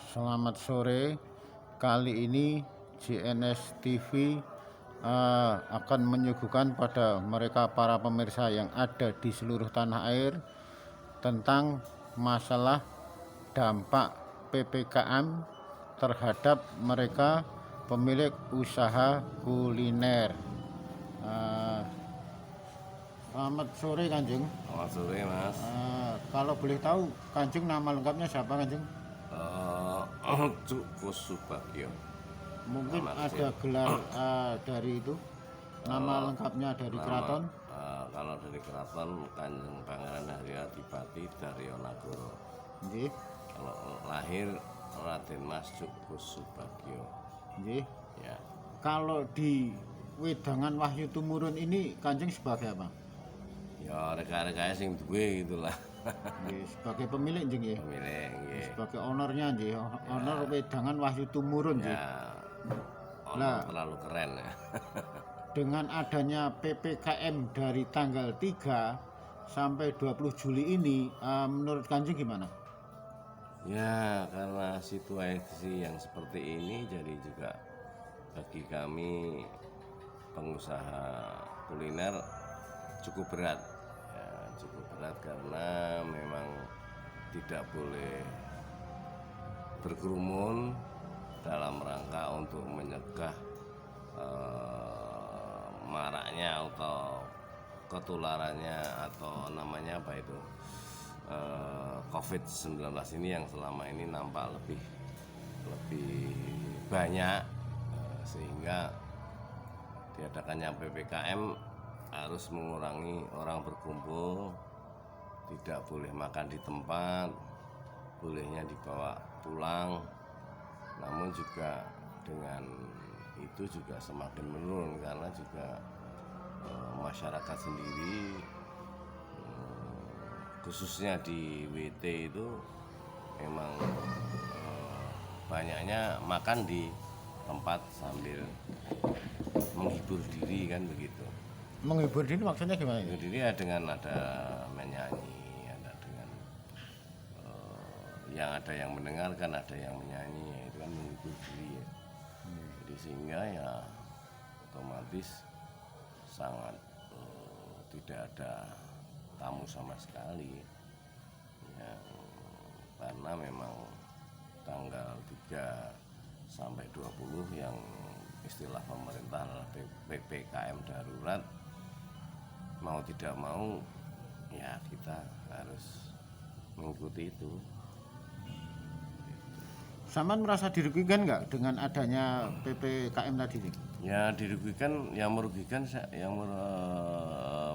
Selamat sore. Kali ini JNS TV akan menyuguhkan pada mereka para pemirsa yang ada di seluruh tanah air tentang masalah dampak PPKM terhadap mereka pemilik usaha kuliner. Eh, Selamat sore Kanjeng. Selamat sore Mas. Kalau boleh tahu Kanjeng nama lengkapnya siapa Kanjeng? Cuk Kusubagio. Mungkin Nama ada kecil. gelar dari itu, nama lengkapnya dari Nama keraton. kalau dari keraton Kanjeng Pangeran Haryo Adipati Daryonagoro. Nggih, Kalau lahir Raden Mas Cuk Kusubagio. nggih. Ya, Kalau di Wedangan Wahyu Tumurun ini Kanjeng sebagai apa? ya reka-rekanya sing duwe gitulah. Nggih, sebagai pemilik nggih. Pemilik, nggih. Sebagai ownernya nggih, owner Wedangan Wahyu Tumurun nggih. Ya, Lah. terlalu keren ya. Dengan adanya PPKM dari tanggal 3 sampai 20 Juli ini, menurut Kanjeng gimana? Ya, karena situasi yang seperti ini jadi juga bagi kami pengusaha kuliner cukup berat. Ya, cukup berat karena memang tidak boleh berkerumun dalam rangka untuk mencegah maraknya atau ketularannya atau namanya apa itu COVID-19 ini yang selama ini nampak lebih banyak, sehingga diadakannya PPKM harus mengurangi orang berkumpul, tidak boleh makan di tempat, bolehnya dibawa pulang. Namun juga dengan itu juga semakin menurun karena juga masyarakat sendiri khususnya di WT itu memang banyaknya makan di tempat sambil menghibur diri kan begitu. Menghibur diri maksudnya gimana? Menghibur diri ya dengan ada menyanyi, ada dengan yang ada yang mendengarkan, ada yang menyanyi, itu kan menghibur diri ya. Jadi sehingga ya otomatis sangat tidak ada tamu sama sekali ya, karena memang tanggal 3 sampai 20 yang istilah pemerintah adalah PPKM darurat, mau tidak mau ya kita harus mengikuti itu. Saman merasa dirugikan nggak dengan adanya PPKM tadi? Ya dirugikan, yang merugikan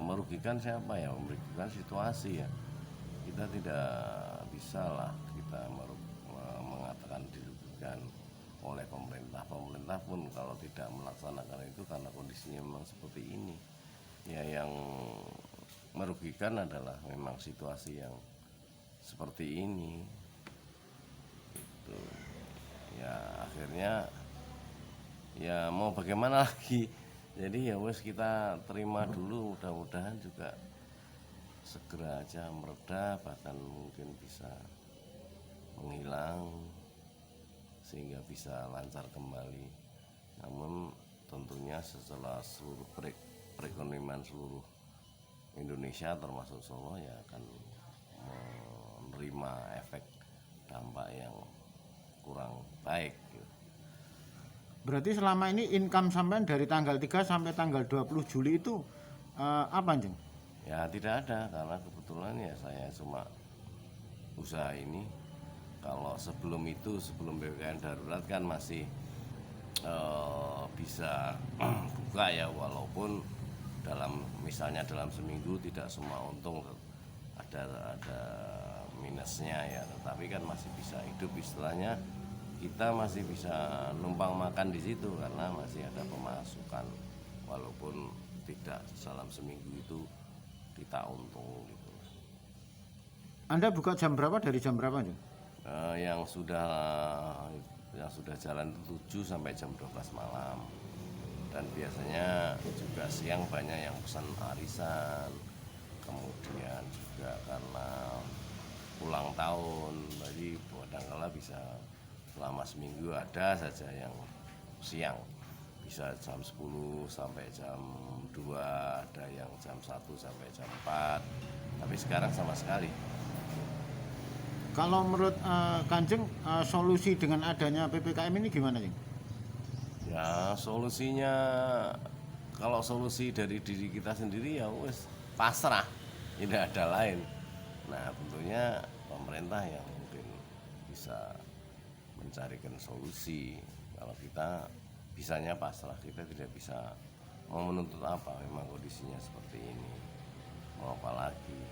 merugikan siapa ya? Merugikan situasi ya. Kita tidak bisa lah kita mengatakan dirugikan oleh pemerintah. Pemerintah pun kalau tidak melaksanakan itu karena kondisinya memang seperti ini. Ya yang merugikan adalah memang situasi yang seperti ini. Itu. Ya akhirnya ya mau bagaimana lagi, jadi ya wes kita terima dulu, mudah-mudahan juga segera aja mereda, bahkan mungkin bisa menghilang sehingga bisa lancar kembali. Namun tentunya setelah seluruh perekonomian seluruh Indonesia termasuk Solo ya akan menerima efek dampak yang kurang baik gitu. Berarti selama ini income sampean dari tanggal 3 sampai tanggal 20 Juli itu apa, Jeng? Ya tidak ada, karena kebetulan ya saya cuma usaha ini. Kalau sebelum itu, sebelum PPKM darurat kan masih bisa buka ya, walaupun misalnya dalam seminggu tidak semua untung, ada minusnya ya, tetapi kan masih bisa hidup, istilahnya kita masih bisa numpang makan di situ karena masih ada pemasukan, walaupun tidak dalam seminggu itu kita untung gitu. Anda buka jam berapa, dari jam berapa, Jeng? Yang sudah jalan 7 sampai jam 12 malam, dan biasanya juga siang banyak yang pesan arisan, kemudian juga karena ulang tahun, jadi kadang-kala bisa selama seminggu ada saja yang siang, bisa jam 10 sampai jam 2, ada yang jam 1 sampai jam 4, tapi sekarang sama sekali. Kalau menurut Kanjeng, solusi dengan adanya PPKM ini gimana, Jeng? Ya solusinya, kalau solusi dari diri kita sendiri ya wes pasrah, tidak ada lain. Nah tentunya pemerintah yang mungkin bisa mencarikan solusi. Kalau kita bisanya pasrah, kita tidak bisa mau menuntut apa, memang kondisinya seperti ini, mau apa lagi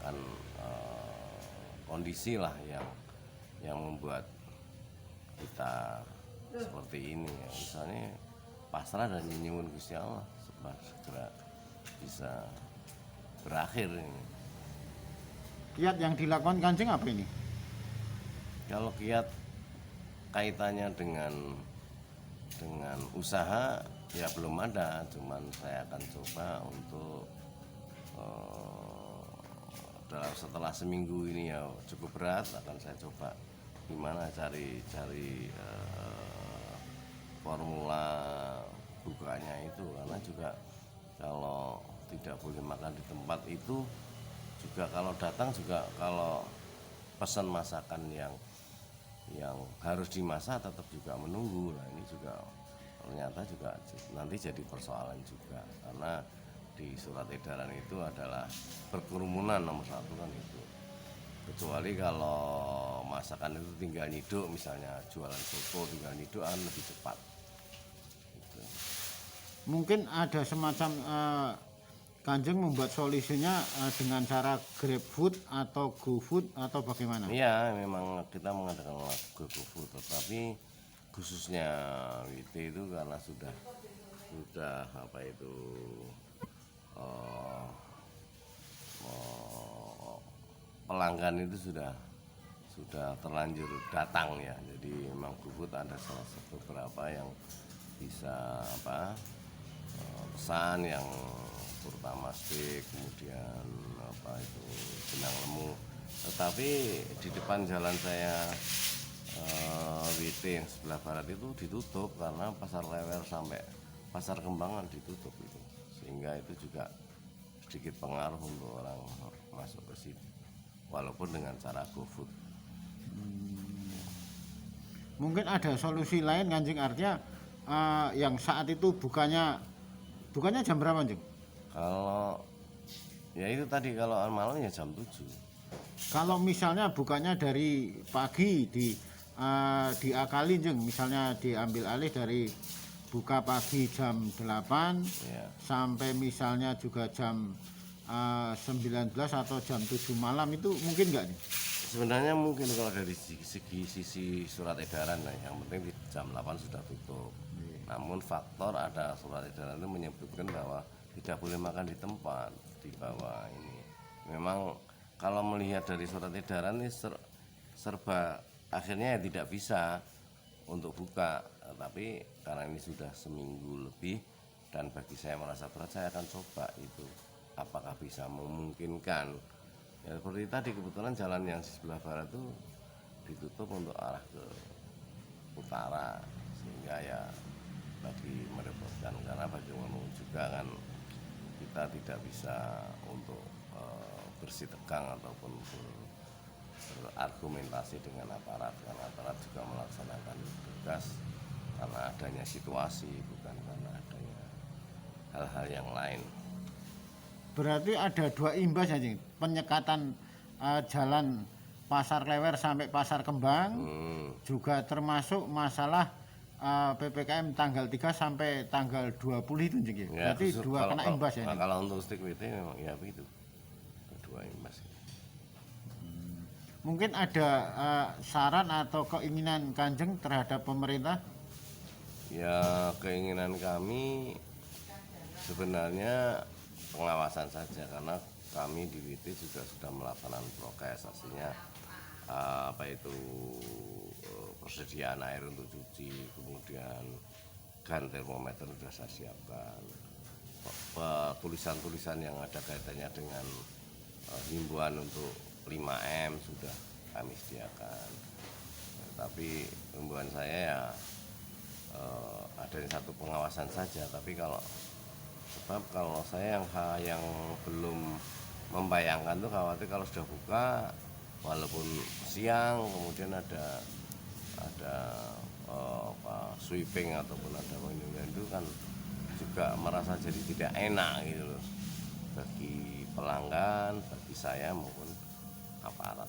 kan. Kondisi lah yang membuat kita seperti ini ya. Misalnya pasrah dan nyuwun Gusti Allah segera bisa berakhir ini. Kiat yang dilakukan Kanjeng apa ini? Kalau kiat kaitannya dengan usaha ya belum ada, cuman saya akan coba untuk setelah seminggu ini ya cukup berat, akan saya coba gimana cari formula bukanya itu, karena juga kalau tidak boleh makan di tempat itu juga, kalau datang juga kalau pesan masakan yang harus dimasak tetap juga menunggu. Nah ini juga ternyata juga nanti jadi persoalan juga, karena di surat edaran itu adalah berkerumunan nomor 1 kan itu. Kecuali kalau masakan itu tinggal nyiduk, misalnya jualan soto tinggal nyiduk kan lebih cepat gitu. Mungkin ada semacam Kanjeng membuat solusinya dengan cara GrabFood atau GoFood atau bagaimana? Iya, memang kita mengadakan GoFood, tetapi khususnya WT itu karena sudah apa itu pelanggan itu sudah terlanjur datang ya. Jadi memang GoFood ada salah satu beberapa yang bisa pesan, yang terutama steak, kemudian benang lemu. Tetapi di depan jalan saya WT yang sebelah barat itu ditutup karena Pasar Klewer sampai Pasar Kembangan ditutup itu, sehingga itu juga sedikit pengaruh untuk orang masuk ke sini walaupun dengan cara GoFood. Mungkin ada solusi lain Kanjeng, artinya yang saat itu bukannya jam berapa, Kanjeng? Kalau ya itu tadi, kalau malam ya jam 7. Kalau misalnya bukannya dari pagi diakali, Jeng, misalnya diambil alih dari buka pagi jam 8 Ya. sampai misalnya juga jam 19 atau jam 7 malam, itu mungkin nggak nih? Sebenarnya mungkin kalau dari sisi surat edaran, nah, yang penting di jam 8 sudah tutup. Namun faktor ada surat edaran itu menyebutkan bahwa tidak boleh makan di tempat di bawah ini. Memang kalau melihat dari surat edaran ini serba akhirnya ya tidak bisa untuk buka. Tapi karena ini sudah seminggu lebih dan bagi saya merasa berat, saya akan coba itu apakah bisa memungkinkan. Ya seperti tadi, kebetulan jalan yang di sebelah barat itu ditutup untuk arah ke utara, sehingga ya bagi merepotkan, karena bagaimanapun juga kan kita tidak bisa untuk bersitegang ataupun berargumentasi dengan aparat, karena aparat juga melaksanakan tugas karena adanya situasi, bukan karena adanya hal-hal yang lain. Berarti ada dua imbas ya, Jeng. Penyekatan jalan Pasar Klewer sampai Pasar Kembang, juga termasuk masalah PPKM tanggal 3 sampai tanggal 20 itu, Jeng. Ya, Berarti dua kena imbas ya, Jeng. Kalau untuk stick WT memang ya begitu, dua imbas. Mungkin ada saran atau keinginan Kanjeng terhadap pemerintah? Ya keinginan kami sebenarnya pengawasan saja, karena kami di WT juga sudah melaksanakan prokes, artinya persediaan air untuk cuci, kemudian gun termometer sudah saya siapkan, tulisan-tulisan yang ada kaitannya dengan himbauan untuk 5M sudah kami sediakan. Tapi himbauan saya ya ada satu pengawasan saja. Tapi sebab kalau saya yang belum membayangkan tuh khawatir kalau sudah buka walaupun siang kemudian ada sweeping ataupun ada pengunjung itu kan juga merasa jadi tidak enak gitu loh bagi pelanggan, bagi saya maupun aparat.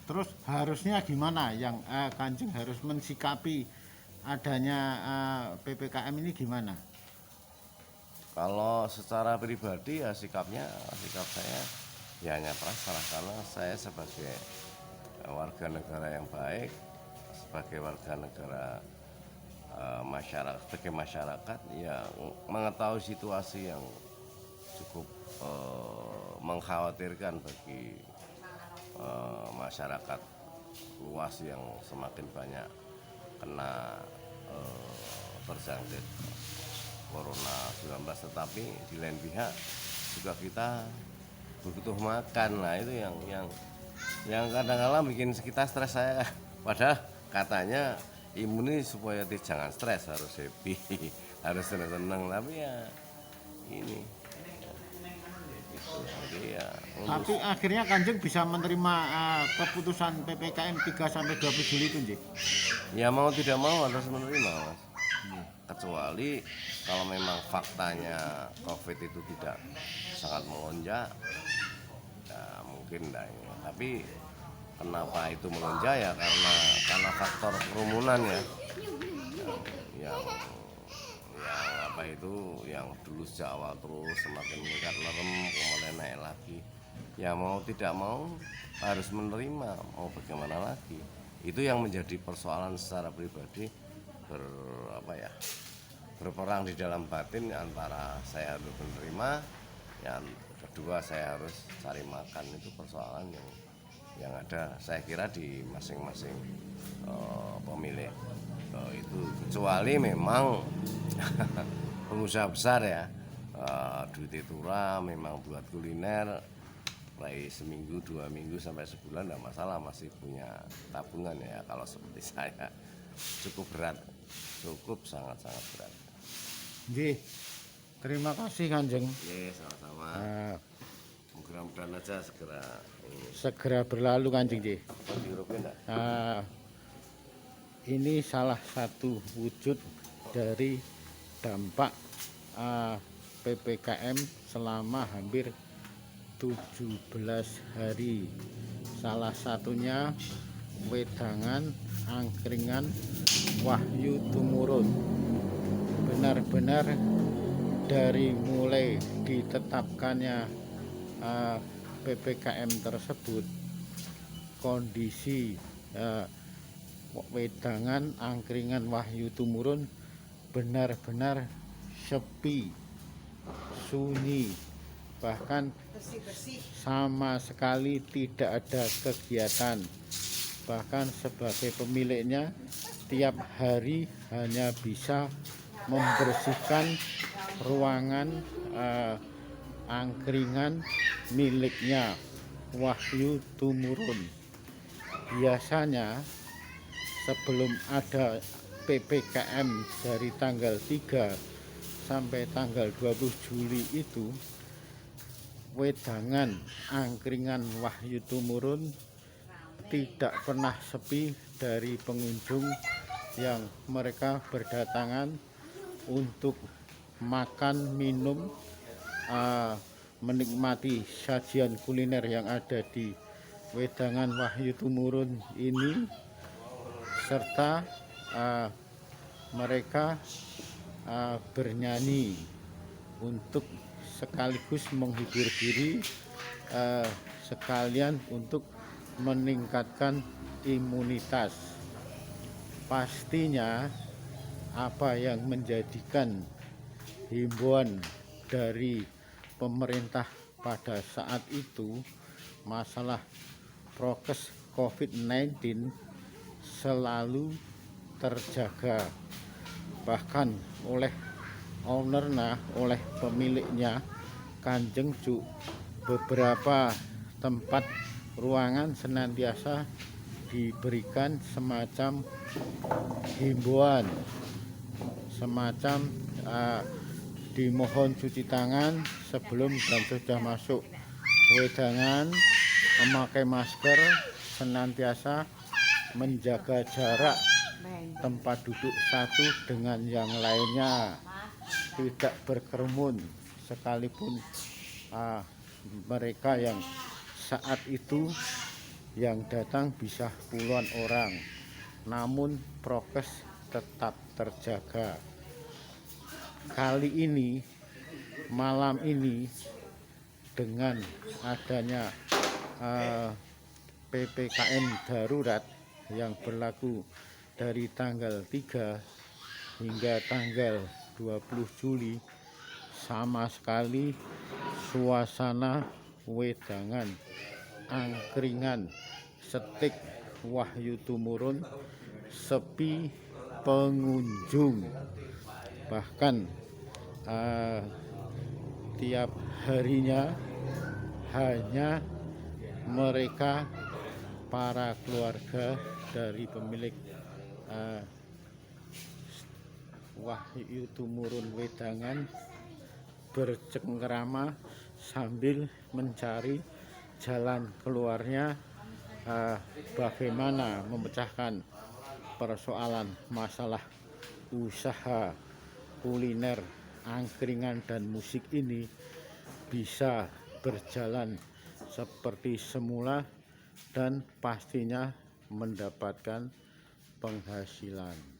Terus harusnya gimana yang Kanjeng harus mensikapi adanya PPKM ini gimana? Kalau secara pribadi ya sikap saya ya hanya pasrah, karena saya sebagai warga negara yang baik, sebagai warga negara sebagai masyarakat ya mengetahui situasi yang cukup mengkhawatirkan bagi masyarakat luas yang semakin banyak kena terjangkit Corona 19, tetapi di lain pihak juga kita butuh makan. Nah itu yang kadang-kadang bikin kita stres saya, padahal katanya imun ini supaya jangan stres, harus happy, harus senang, tapi ya ini gitu. Jadi ya Tapi akhirnya Kanjeng bisa menerima keputusan PPKM 3-20 Juli itu, Nji? ya mau tidak mau harus menerima, Mas. Kecuali kalau memang faktanya COVID itu tidak sangat melonjak, ya mungkin enggak ini. Tapi kenapa itu melonjak ya karena faktor kerumunan ya. Yang apa itu yang dulu sejak awal terus semakin meningkat lerem kemudian naik lagi. Ya mau tidak mau harus menerima, mau bagaimana lagi. Itu yang menjadi persoalan secara pribadi berperang di dalam batin antara saya harus menerima, yang kedua saya harus cari makan. Itu persoalan yang ada saya kira di masing-masing pemilik itu, kecuali memang pengusaha besar ya, duit itu memang buat kuliner mulai seminggu 2 minggu sampai sebulan tidak masalah, masih punya tabungan ya. Kalau seperti saya cukup berat, cukup sangat-sangat berat. Nggih. Terima kasih Kanjeng. Iya, sama-sama. Mudah-mudahan aja Segera berlalu Kanjeng, nggih. Ini salah satu wujud dari dampak PPKM selama hampir 17 hari. Salah satunya wedangan angkringan Wahyu Tumurun. Benar-benar dari mulai ditetapkannya PPKM tersebut, kondisi wedangan angkringan Wahyu Tumurun benar-benar sepi, sunyi, bahkan sama sekali tidak ada kegiatan. Bahkan sebagai pemiliknya tiap hari hanya bisa membersihkan ruangan angkringan miliknya Wahyu Tumurun. Biasanya sebelum ada PPKM dari tanggal 3 sampai tanggal 20 Juli itu, wedangan angkringan Wahyu Tumurun tidak pernah sepi dari pengunjung yang mereka berdatangan untuk makan, minum, menikmati sajian kuliner yang ada di wedangan Wahyu Tumurun ini, serta mereka bernyanyi untuk sekaligus menghibur diri, sekalian untuk meningkatkan imunitas. Pastinya apa yang menjadikan himbauan dari pemerintah pada saat itu, masalah prokes COVID-19 selalu terjaga, bahkan oleh ownernya, oleh pemiliknya Kanjeng Ju, beberapa tempat ruangan senantiasa diberikan semacam himbauan, semacam dimohon cuci tangan sebelum dan sudah masuk wedangan, memakai masker, senantiasa menjaga jarak tempat duduk satu dengan yang lainnya, tidak berkerumun sekalipun mereka yang saat itu yang datang bisa puluhan orang, namun prokes tetap terjaga. Kali ini, malam ini, dengan adanya PPKM darurat yang berlaku dari tanggal 3 hingga tanggal 20 Juli, sama sekali suasana wedangan, angkringan, Setik Wahyu Tumurun sepi pengunjung. Bahkan tiap harinya hanya mereka, para keluarga dari pemilik Wahyu Tumurun Wedangan bercengkerama sambil mencari jalan keluarnya, bagaimana memecahkan persoalan masalah usaha kuliner, angkringan dan musik ini bisa berjalan seperti semula dan pastinya mendapatkan penghasilan.